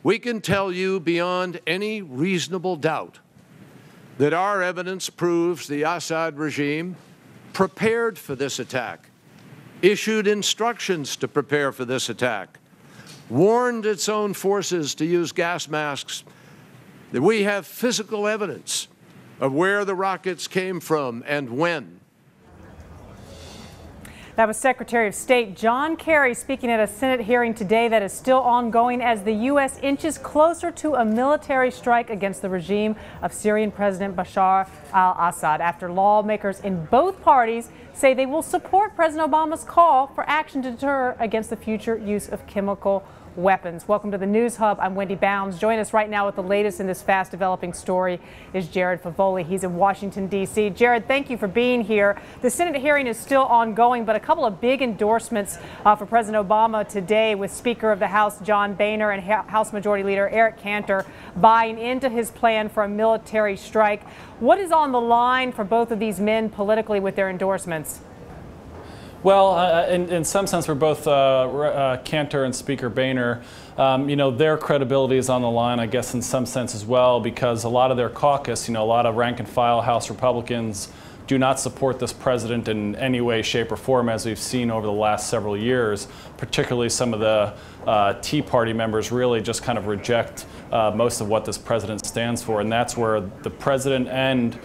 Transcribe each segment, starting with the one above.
We can tell you beyond any reasonable doubt that our evidence proves the Assad regime prepared for this attack, issued instructions to prepare for this attack, warned its own forces to use gas masks, that we have physical evidence of where the rockets came from and when. That was Secretary of State John Kerry speaking at a Senate hearing today that is still ongoing as the U.S. inches closer to a military strike against the regime of Syrian President Bashar al-Assad after lawmakers in both parties say they will support President Obama's call for action to deter against the future use of chemical weapons. Welcome to the News Hub. I'm Wendy Bounds. Join us right now with the latest in this fast developing story is Jared Favole. He's in Washington, D.C. Jared, thank you for being here. The Senate hearing is still ongoing, but a couple of big endorsements for President Obama today with Speaker of the House John Boehner and House Majority Leader Eric Cantor buying into his plan for a military strike. What is on the line for both of these men politically with their endorsements? Well, in some sense, for both Cantor and Speaker Boehner, their credibility is on the line, I guess, in some sense as well, because a lot of their caucus, a lot of rank and file House Republicans do not support this president in any way, shape, or form, as we've seen over the last several years. Particularly some of the Tea Party members really just kind of reject most of what this president stands for, and that's where the president and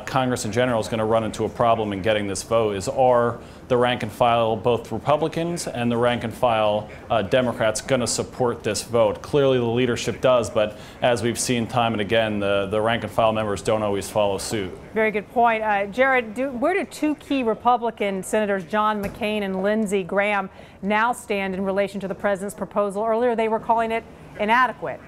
Congress in general is going to run into a problem in getting this vote. Are the rank and file, both Republicans and the rank and file Democrats, going to support this vote? Clearly the leadership does, but as we've seen time and again, the rank and file members don't always follow suit. Very good point. Jared, where do two key Republican senators, John McCain and Lindsey Graham, now stand in relation to the president's proposal? Earlier they were calling it inadequate.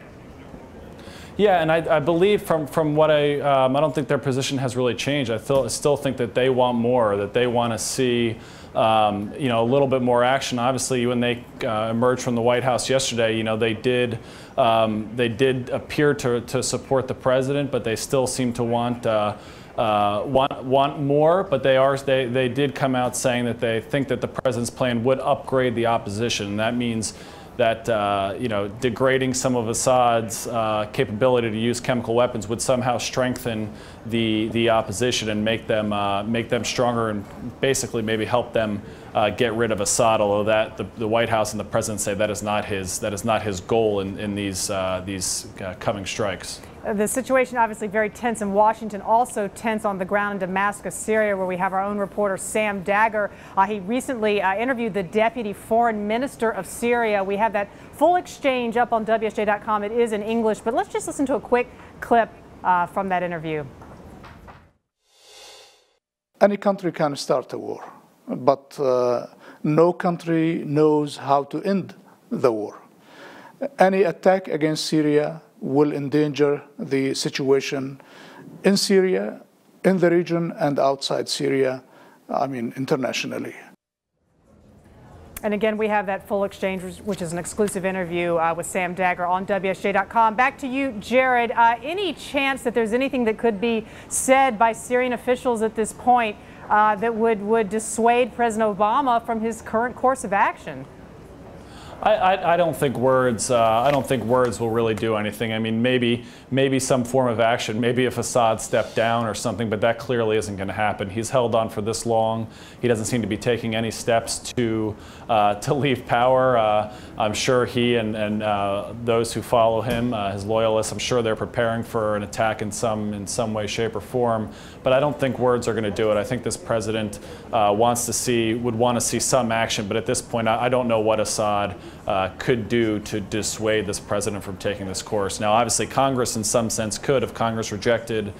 Yeah, and I believe from what I don't think their position has really changed. I still think that they want more, that they want to see a little bit more action. Obviously, when they emerged from the White House yesterday, they did appear to support the president, but they still seem to want more. But they did come out saying that they think that the president's plan would upgrade the opposition. And that means that degrading some of Assad's capability to use chemical weapons would somehow strengthen the opposition and make them stronger and basically maybe help them get rid of Assad. Although the White House and the president say that is not his goal in these coming strikes. The situation obviously very tense in Washington, also tense on the ground in Damascus, Syria, where we have our own reporter Sam Dagger. He recently interviewed the deputy foreign minister of Syria. We have that full exchange up on WSJ.com. It is in English, but let's just listen to a quick clip from that interview. Any country can start a war, but no country knows how to end the war. Any attack against Syria will endanger the situation in Syria, in the region, and outside Syria, internationally. And again, we have that full exchange, which is an exclusive interview with Sam Dagger on WSJ.com. Back to you, Jared. Any chance that there's anything that could be said by Syrian officials at this point that would dissuade President Obama from his current course of action? I don't think words. I don't think words will really do anything. Maybe some form of action. Maybe if Assad stepped down or something, but that clearly isn't going to happen. He's held on for this long. He doesn't seem to be taking any steps to leave power. I'm sure he and those who follow him, his loyalists, I'm sure they're preparing for an attack in some way, shape, or form. But I don't think words are going to do it. I think this president would want to see some action. But at this point, I don't know what Assad could do to dissuade this president from taking this course. Now, obviously, Congress in some sense could. If Congress rejected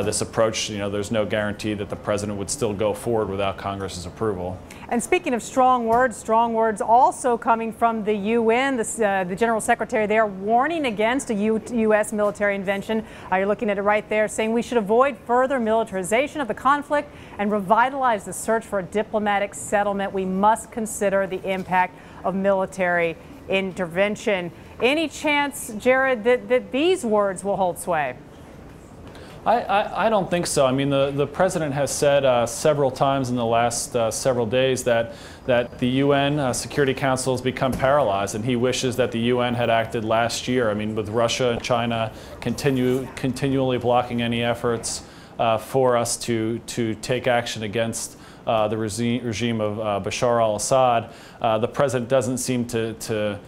this approach, there's no guarantee that the president would still go forward without Congress's approval. And speaking of strong words also coming from the UN, the General Secretary there warning against a U.S. military intervention. You're looking at it right there, saying we should avoid further militarization of the conflict and revitalize the search for a diplomatic settlement. We must consider the impact of military intervention. Any chance, Jared, that these words will hold sway? I don't think so. I mean, the president has said several times in the last several days that the UN Security Council has become paralyzed, and he wishes that the UN had acted last year. I mean, with Russia and China continually blocking any efforts for us to take action against the regime of Bashar al-Assad, the president doesn't seem to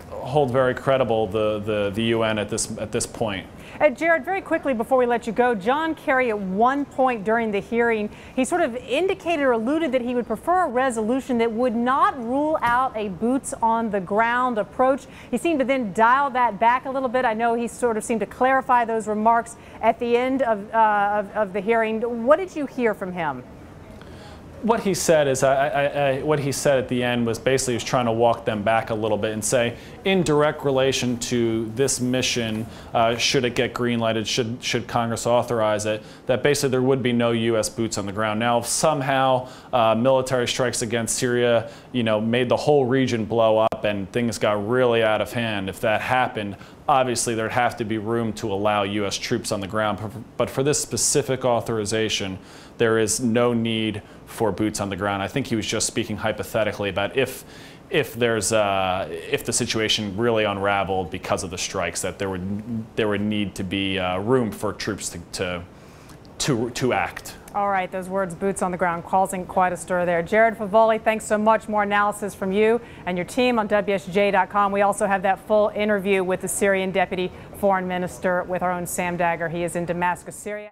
hold very credible the UN at this point. Jared, very quickly before we let you go, John Kerry at one point during the hearing, he sort of indicated or alluded that he would prefer a resolution that would not rule out a boots on the ground approach. He seemed to then dial that back a little bit. I know he sort of seemed to clarify those remarks at the end of the hearing. What did you hear from him? What he said is, what he said at the end was basically he was trying to walk them back a little bit and say, in direct relation to this mission, should it get green lighted, should Congress authorize it, that basically there would be no U.S. boots on the ground. Now, if somehow military strikes against Syria, made the whole region blow up and things got really out of hand, if that happened, obviously there'd have to be room to allow U.S. troops on the ground. But for this specific authorization, there is no need for boots on the ground. I think he was just speaking hypothetically about if the situation really unraveled because of the strikes, that there would need to be room for troops to act. All right, those words, boots on the ground, causing quite a stir there. Jared Favole, thanks so much. More analysis from you and your team on WSJ.com. We also have that full interview with the Syrian Deputy Foreign Minister with our own Sam Dagger. He is in Damascus, Syria.